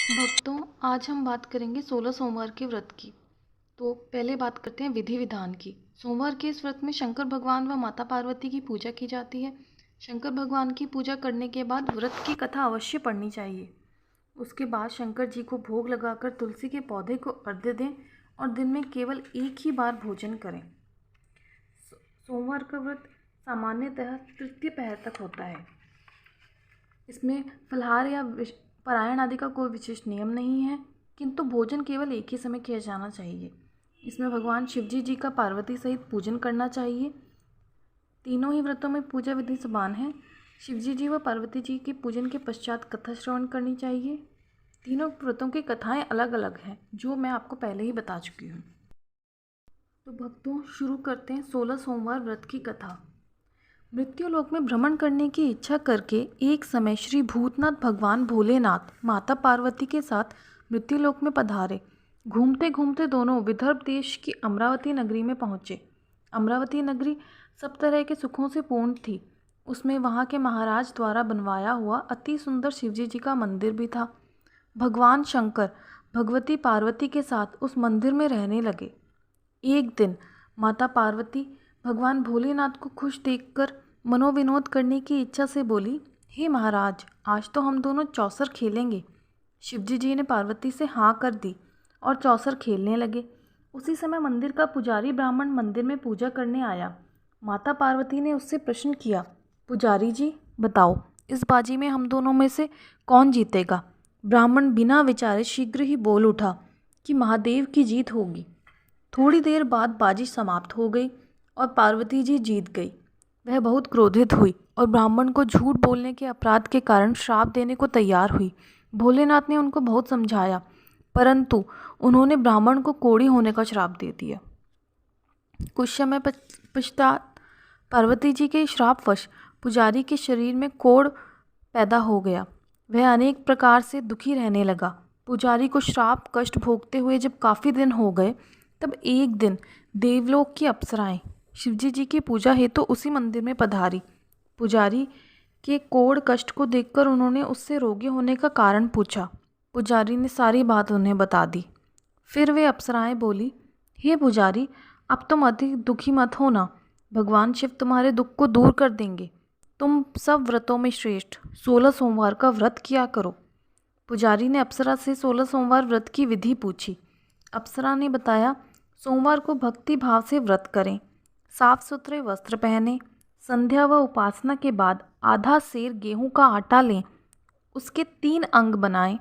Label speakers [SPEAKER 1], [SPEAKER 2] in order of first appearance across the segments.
[SPEAKER 1] भक्तों, आज हम बात करेंगे 16 सोमवार के व्रत की। तो पहले बात करते हैं विधि विधान की। सोमवार के इस व्रत में शंकर भगवान व माता पार्वती की पूजा की जाती है। शंकर भगवान की पूजा करने के बाद व्रत की कथा अवश्य पढ़नी चाहिए। उसके बाद शंकर जी को भोग लगाकर तुलसी के पौधे को अर्घ्य दें और दिन में केवल एक ही बार भोजन करें। सोमवार का व्रत सामान्यतः तृतीय पहर तक होता है। इसमें फलाहार या पारायण आदि का कोई विशेष नियम नहीं है, किंतु भोजन केवल एक ही समय किया जाना चाहिए। इसमें भगवान शिवजी जी का पार्वती सहित पूजन करना चाहिए। तीनों ही व्रतों में पूजा विधि समान है। शिवजी जी व पार्वती जी के पूजन के पश्चात कथा श्रवण करनी चाहिए। तीनों व्रतों की कथाएं अलग अलग हैं, जो मैं आपको पहले ही बता चुकी हूँ। तो भक्तों, शुरू करते हैं 16 सोमवार व्रत की कथा। मृत्युलोक में भ्रमण करने की इच्छा करके एक समय श्री भूतनाथ भगवान भोलेनाथ माता पार्वती के साथ मृत्युलोक में पधारे। घूमते घूमते दोनों विदर्भ देश की अमरावती नगरी में पहुँचे। अमरावती नगरी सब तरह के सुखों से पूर्ण थी। उसमें वहाँ के महाराज द्वारा बनवाया हुआ अति सुंदर शिवजी जी का मंदिर भी था। भगवान शंकर भगवती पार्वती के साथ उस मंदिर में रहने लगे। एक दिन माता पार्वती भगवान भोलेनाथ को खुश देखकर मनोविनोद करने की इच्छा से बोली, हे महाराज, आज तो हम दोनों चौसर खेलेंगे। शिवजी जी ने पार्वती से हाँ कर दी और चौसर खेलने लगे। उसी समय मंदिर का पुजारी ब्राह्मण मंदिर में पूजा करने आया। माता पार्वती ने उससे प्रश्न किया, पुजारी जी बताओ, इस बाजी में हम दोनों में से कौन जीतेगा? ब्राह्मण बिना विचारे शीघ्र ही बोल उठा कि महादेव की जीत होगी। थोड़ी देर बाद बाजी समाप्त हो गई और पार्वती जी जीत गई। वह बहुत क्रोधित हुई और ब्राह्मण को झूठ बोलने के अपराध के कारण श्राप देने को तैयार हुई। भोलेनाथ ने उनको बहुत समझाया, परंतु उन्होंने ब्राह्मण को कोढ़ी होने का श्राप दे दिया। कुछ समय पश्चात पार्वती जी के श्रापवश पुजारी के शरीर में कोढ़ पैदा हो गया। वह अनेक प्रकार से दुखी रहने लगा। पुजारी को श्राप कष्ट भोगते हुए जब काफ़ी दिन हो गए, तब एक दिन देवलोक की अप्सराएं शिवजी जी की पूजा हेतु उसी मंदिर में पधारी। पुजारी के कोढ़ कष्ट को देखकर उन्होंने उससे रोगी होने का कारण पूछा। पुजारी ने सारी बात उन्हें बता दी। फिर वे अप्सराएं बोली, हे पुजारी, अब तुम अधिक दुखी मत होना। भगवान शिव तुम्हारे दुख को दूर कर देंगे। तुम सब व्रतों में श्रेष्ठ 16 सोमवार का व्रत किया करो। पुजारी ने अप्सरा से 16 सोमवार व्रत की विधि पूछी। अप्सरा ने बताया, सोमवार को भक्ति भाव से व्रत करें, साफ सुथरे वस्त्र पहने, संध्या व उपासना के बाद आधा सेर गेहूं का आटा लें, उसके 3 अंग बनाएं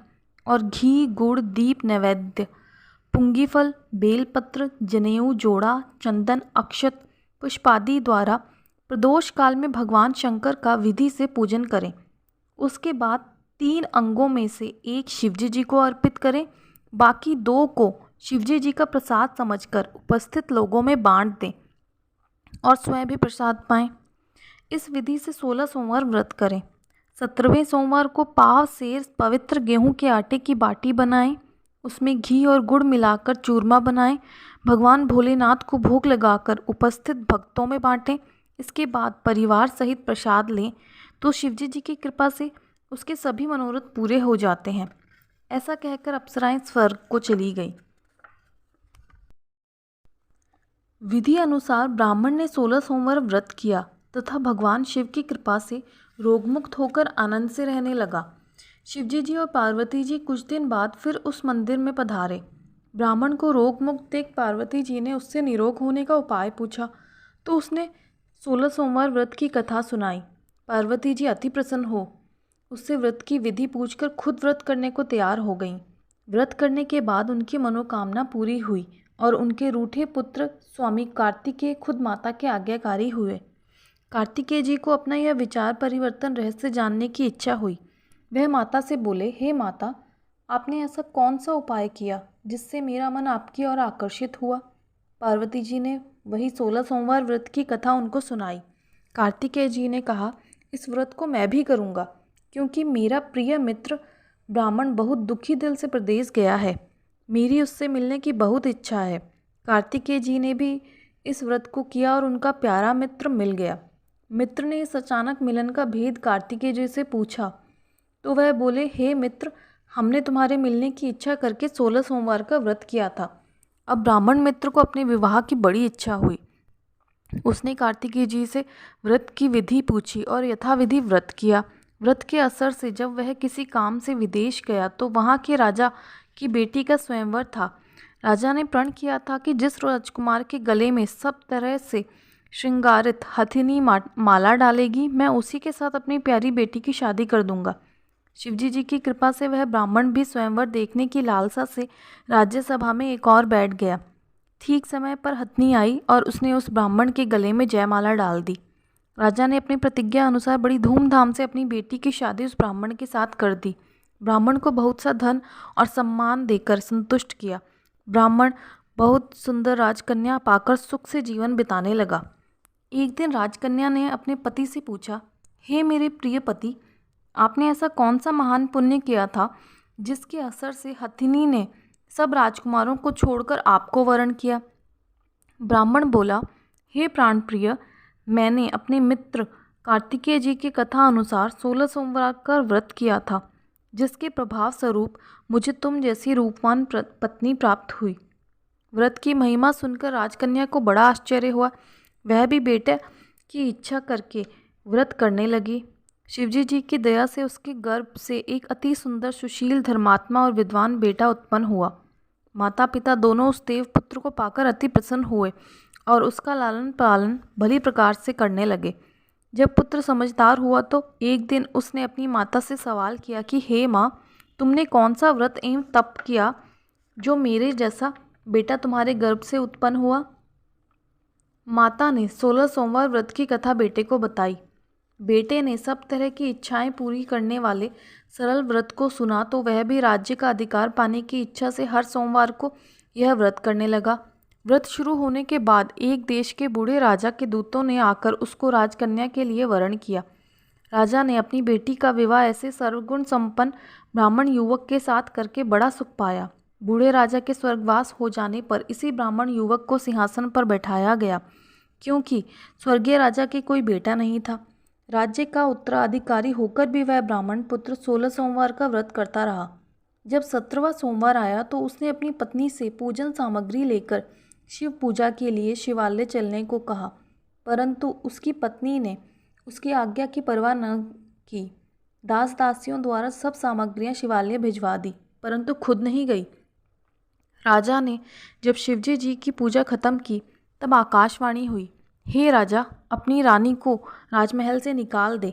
[SPEAKER 1] और घी गुड़ दीप नैवेद्य पुंगीफल बेलपत्र जनेऊ जोड़ा चंदन अक्षत पुष्पादि द्वारा प्रदोष काल में भगवान शंकर का विधि से पूजन करें। उसके बाद 3 अंगों में से एक शिवजी जी को अर्पित करें, बाकी 2 को शिवजी जी का प्रसाद समझकर उपस्थित लोगों में बांट दें और स्वयं भी प्रसाद पाएं। इस विधि से 16 सोमवार व्रत करें। 17वें सोमवार को पाव सेर पवित्र गेहूं के आटे की बाटी बनाएं, उसमें घी और गुड़ मिलाकर चूरमा बनाएं, भगवान भोलेनाथ को भोग लगाकर उपस्थित भक्तों में बांटें। इसके बाद परिवार सहित प्रसाद लें तो शिवजी जी की कृपा से उसके सभी मनोरथ पूरे हो जाते हैं। ऐसा कहकर अप्सराएं स्वर्ग को चली गई। विधि अनुसार ब्राह्मण ने 16 सोमवार व्रत किया तथा भगवान शिव की कृपा से रोगमुक्त होकर आनंद से रहने लगा। शिवजी जी और पार्वती जी कुछ दिन बाद फिर उस मंदिर में पधारे। ब्राह्मण को रोगमुक्त देख पार्वती जी ने उससे निरोग होने का उपाय पूछा तो उसने 16 सोमवार व्रत की कथा सुनाई। पार्वती जी अति प्रसन्न हो उससे व्रत की विधि पूछकर खुद व्रत करने को तैयार हो गईं। व्रत करने के बाद उनकी मनोकामना पूरी हुई और उनके रूठे पुत्र स्वामी कार्तिकेय खुद माता के आज्ञाकारी हुए। कार्तिकेय जी को अपना यह विचार परिवर्तन रहस्य जानने की इच्छा हुई। वह माता से बोले, हे माता, आपने ऐसा कौन सा उपाय किया जिससे मेरा मन आपकी ओर आकर्षित हुआ? पार्वती जी ने वही 16 सोमवार व्रत की कथा उनको सुनाई। कार्तिकेय जी ने कहा, इस व्रत को मैं भी करूँगा, क्योंकि मेरा प्रिय मित्र ब्राह्मण बहुत दुखी दिल से प्रदेश गया है। मेरी उससे मिलने की बहुत इच्छा है। कार्तिकेय जी ने भी इस व्रत को किया और उनका प्यारा मित्र मिल गया। मित्र ने इस अचानक मिलन का भेद कार्तिकेय जी से पूछा तो वह बोले, हे मित्र, हमने तुम्हारे मिलने की इच्छा करके 16 सोमवार का व्रत किया था। अब ब्राह्मण मित्र को अपने विवाह की बड़ी इच्छा हुई। उसने कार्तिकेय जी से व्रत की विधि पूछी और यथाविधि व्रत किया। व्रत के असर से जब वह किसी काम से विदेश गया तो वहाँ के राजा की बेटी का स्वयंवर था। राजा ने प्रण किया था कि जिस राजकुमार के गले में सब तरह से श्रृंगारित हथिनी माला डालेगी, मैं उसी के साथ अपनी प्यारी बेटी की शादी कर दूंगा। शिवजी जी की कृपा से वह ब्राह्मण भी स्वयंवर देखने की लालसा से राज्यसभा में एक और बैठ गया। ठीक समय पर हथनी आई और उसने उस ब्राह्मण के गले में जयमाला डाल दी। राजा ने अपनी प्रतिज्ञा अनुसार बड़ी धूमधाम से अपनी बेटी की शादी उस ब्राह्मण के साथ कर दी। ब्राह्मण को बहुत सा धन और सम्मान देकर संतुष्ट किया। ब्राह्मण बहुत सुंदर राजकन्या पाकर सुख से जीवन बिताने लगा। एक दिन राजकन्या ने अपने पति से पूछा, हे मेरे प्रिय पति, आपने ऐसा कौन सा महान पुण्य किया था जिसके असर से हथिनी ने सब राजकुमारों को छोड़कर आपको वरण किया? ब्राह्मण बोला, हे प्राण प्रिय, मैंने अपने मित्र कार्तिकेय जी की कथा अनुसार 16 सोमवार का व्रत किया था, जिसके प्रभाव स्वरूप मुझे तुम जैसी रूपवान पत्नी प्राप्त हुई। व्रत की महिमा सुनकर राजकन्या को बड़ा आश्चर्य हुआ। वह भी बेटे की इच्छा करके व्रत करने लगी। शिवजी जी की दया से उसके गर्भ से एक अति सुंदर सुशील धर्मात्मा और विद्वान बेटा उत्पन्न हुआ। माता पिता दोनों उस देव पुत्र को पाकर अति प्रसन्न हुए और उसका लालन पालन भली प्रकार से करने लगे। जब पुत्र समझदार हुआ तो एक दिन उसने अपनी माता से सवाल किया कि हे माँ, तुमने कौन सा व्रत एवं तप किया जो मेरे जैसा बेटा तुम्हारे गर्भ से उत्पन्न हुआ? माता ने 16 सोमवार व्रत की कथा बेटे को बताई। बेटे ने सब तरह की इच्छाएं पूरी करने वाले सरल व्रत को सुना तो वह भी राज्य का अधिकार पाने की इच्छा से हर सोमवार को यह व्रत करने लगा। व्रत शुरू होने के बाद एक देश के बूढ़े राजा के दूतों ने आकर उसको राजकन्या के लिए वरण किया। राजा ने अपनी बेटी का विवाह ऐसे सर्वगुण संपन्न ब्राह्मण युवक के साथ करके बड़ा सुख पाया। बूढ़े राजा के स्वर्गवास हो जाने पर इसी ब्राह्मण युवक को सिंहासन पर बैठाया गया, क्योंकि स्वर्गीय राजा के कोई बेटा नहीं था। राज्य का उत्तराधिकारी होकर भी वह ब्राह्मण पुत्र 16 सोमवार का व्रत करता रहा। जब 17वां सोमवार आया तो उसने अपनी पत्नी से पूजन सामग्री लेकर शिव पूजा के लिए शिवालय चलने को कहा, परंतु उसकी पत्नी ने उसकी आज्ञा की परवाह न की। दास दासियों द्वारा सब सामग्रियां शिवालय भिजवा दी, परंतु खुद नहीं गई। राजा ने जब शिवजी जी की पूजा खत्म की तब आकाशवाणी हुई, हे राजा, अपनी रानी को राजमहल से निकाल दे,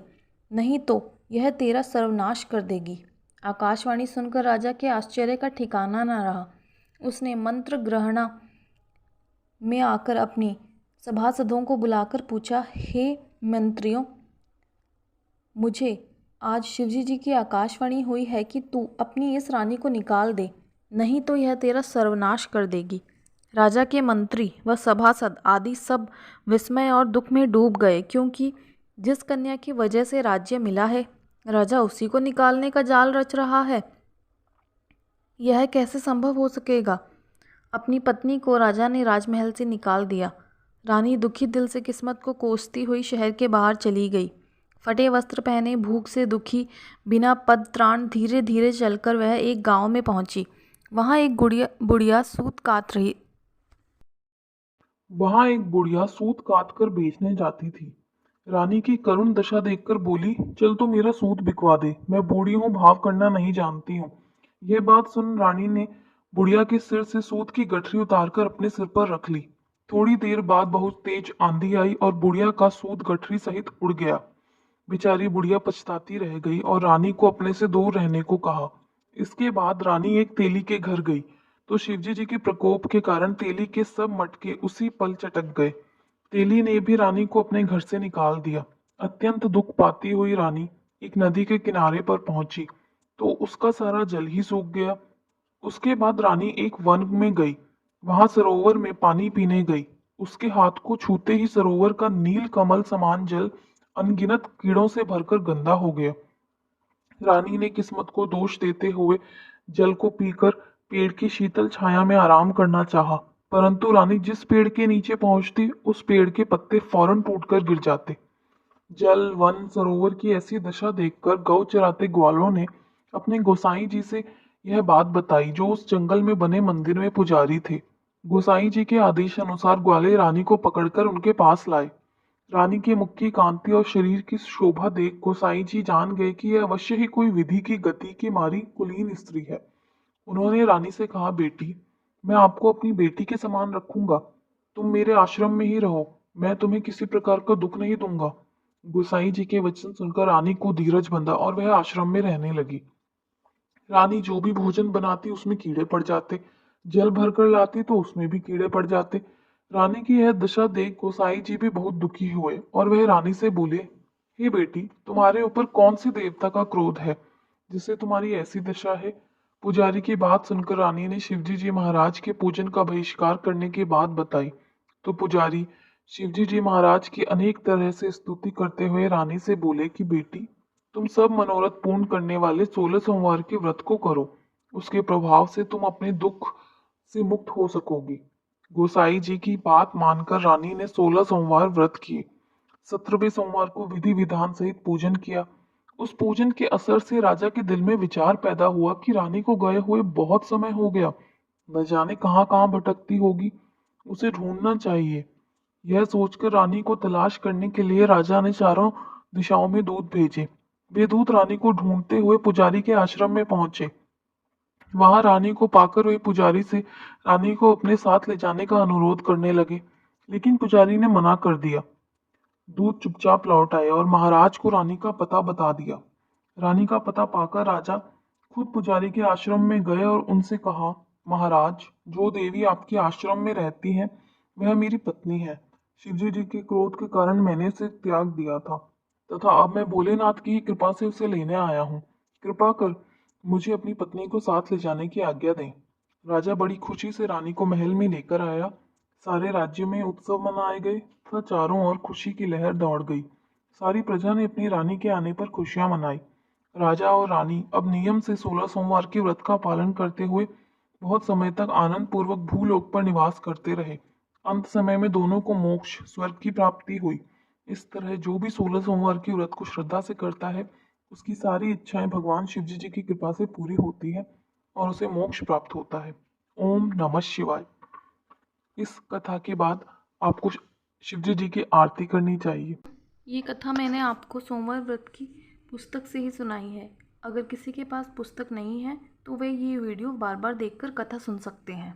[SPEAKER 1] नहीं तो यह तेरा सर्वनाश कर देगी। आकाशवाणी सुनकर राजा के आश्चर्य का ठिकाना न रहा। उसने मंत्र ग्रहणा में आकर अपनी सभासदों को बुलाकर पूछा, हे मंत्रियों, मुझे आज शिवजी जी की आकाशवाणी हुई है कि तू अपनी इस रानी को निकाल दे, नहीं तो यह तेरा सर्वनाश कर देगी। राजा के मंत्री व सभासद आदि सब विस्मय और दुख में डूब गए, क्योंकि जिस कन्या की वजह से राज्य मिला है, राजा उसी को निकालने का जाल रच रहा है। यह कैसे संभव हो सकेगा? अपनी पत्नी को राजा ने राजमहल से निकाल दिया। रानी दुखी दिल से किस्मत को कोसती हुई शहर के बाहर चली गई। फटे वस्त्र पहने, भूख से दुखी, बिना पद त्राण धीरे धीरे चलकर वह एक गांव में पहुंची। वहां एक बुढ़िया सूत काट रही
[SPEAKER 2] वहां एक बुढ़िया सूत काट कर बेचने जाती थी। रानी की करुण दशा देखकर बोली, चल तो मेरा सूत बिकवा दे, मैं बूढ़ी हूँ, भाव करना नहीं जानती हूँ। यह बात सुन रानी ने बुढ़िया के सिर से सूत की गठरी उतारकर अपने सिर पर रख ली। थोड़ी देर बाद बहुत तेज आंधी आई और बुढ़िया का सूत गठरी सहित उड़ गया। बेचारी बुढ़िया पछताती रह गई और रानी को अपने से दूर रहने को कहा। इसके बाद रानी एक तेली के घर गई तो शिवजी जी के प्रकोप के कारण तेली के सब मटके उसी पल चटक गए। तेली ने भी रानी को अपने घर से निकाल दिया। अत्यंत दुख पाती हुई रानी एक नदी के किनारे पर पहुंची तो उसका सारा जल ही सूख गया। उसके बाद रानी एक वन में गई। वहां सरोवर में पानी पीने गई। उसके हाथ को छूते ही सरोवर का नील कमल समान जल अनगिनत कीड़ों से भरकर गंदा हो गया। रानी ने किस्मत को दोष देते हुए जल को पीकर पेड़ की शीतल छाया में आराम करना चाहा, परंतु रानी जिस पेड़ के नीचे पहुंचती उस पेड़ के पत्ते फौरन टूटकर गिर जाते। जल, वन, सरोवर की ऐसी दशा देखकर गौ चराते ग्वालों ने अपने गोसाई जी से यह बात बताई जो उस जंगल में बने मंदिर में पुजारी थे। गोसाई जी के आदेश अनुसार ग्वाले रानी को पकड़कर उनके पास लाए। रानी के मुख की कांति और शरीर की शोभा देख गोसाई जी जान गए कि यह अवश्य ही कोई विधि की गति की मारी कुलीन स्त्री है। उन्होंने रानी से कहा, बेटी, मैं आपको अपनी बेटी के समान रखूंगा। तुम मेरे आश्रम में ही रहो, मैं तुम्हें किसी प्रकार का दुख नहीं दूंगा। गोसाई जी के वचन सुनकर रानी को धीरज बंधा और वह आश्रम में रहने लगी। रानी जो भी भोजन बनाती उसमें कीड़े पड़ जाते, जल भरकर लाती तो उसमें भी कीड़े पड़ जाते। रानी की यह दशा देख गोसाई जी भी बहुत दुखी हुए और वह रानी से बोले, हे बेटी, तुम्हारे ऊपर कौन से देवता का क्रोध है जिससे तुम्हारी ऐसी दशा है? पुजारी की बात सुनकर रानी ने शिवजी जी महाराज के पूजन का बहिष्कार करने की बात बताई। तो पुजारी शिवजी जी महाराज की अनेक तरह से स्तुति करते हुए रानी से बोले कि बेटी, तुम सब मनोरथ पूर्ण करने वाले 16 सोमवार के व्रत को करो। उसके प्रभाव से तुम अपने दुख से मुक्त हो सकोगी। गोसाई जी की बात मानकर रानी ने 16 सोमवार व्रत किए। 17वें सोमवार को विधि विधान सहित पूजन किया। उस पूजन के असर से राजा के दिल में विचार पैदा हुआ कि रानी को गए हुए बहुत समय हो गया, न जाने कहाँ कहाँ भटकती होगी, उसे ढूंढना चाहिए। यह सोचकर रानी को तलाश करने के लिए राजा ने चारों दिशाओं में दूत भेजे। वे दूत रानी को ढूंढते हुए पुजारी के आश्रम में पहुंचे। वहां रानी को पाकर वे पुजारी से रानी को अपने साथ ले जाने का अनुरोध करने लगे, लेकिन पुजारी ने मना कर दिया। दूत चुपचाप लौट आए और महाराज को रानी का पता बता दिया। रानी का पता पाकर राजा खुद पुजारी के आश्रम में गए और उनसे कहा, महाराज, जो देवी आपके आश्रम में रहती है वह मेरी पत्नी है। शिवजी जी के क्रोध के कारण मैंने उसे त्याग दिया था तथा अब मैं भोलेनाथ की ही कृपा से उसे लेने आया हूँ। कृपा कर मुझे अपनी पत्नी को साथ ले जाने की आज्ञा दें। राजा बड़ी खुशी से रानी को महल में लेकर आया। सारे राज्य में उत्सव मनाए गए तथा चारों ओर खुशी की लहर दौड़ गई। सारी प्रजा ने अपनी रानी के आने पर खुशियां मनाई। राजा और रानी अब नियम से 16 सोमवार के व्रत का पालन करते हुए बहुत समय तक आनंद पूर्वक भूलोक पर निवास करते रहे। अंत समय में दोनों को मोक्ष स्वर्ग की प्राप्ति हुई। इस तरह जो भी 16 सोमवार के व्रत को श्रद्धा से करता है उसकी सारी इच्छाएं भगवान शिवजी जी की कृपा से पूरी होती है और उसे मोक्ष प्राप्त होता है। ओम नमः शिवाय। इस कथा के बाद आपको शिवजी जी की आरती करनी चाहिए।
[SPEAKER 1] ये कथा मैंने आपको सोमवार व्रत की पुस्तक से ही सुनाई है। अगर किसी के पास पुस्तक नहीं है तो वे ये वीडियो बार बार देखकर कथा सुन सकते हैं।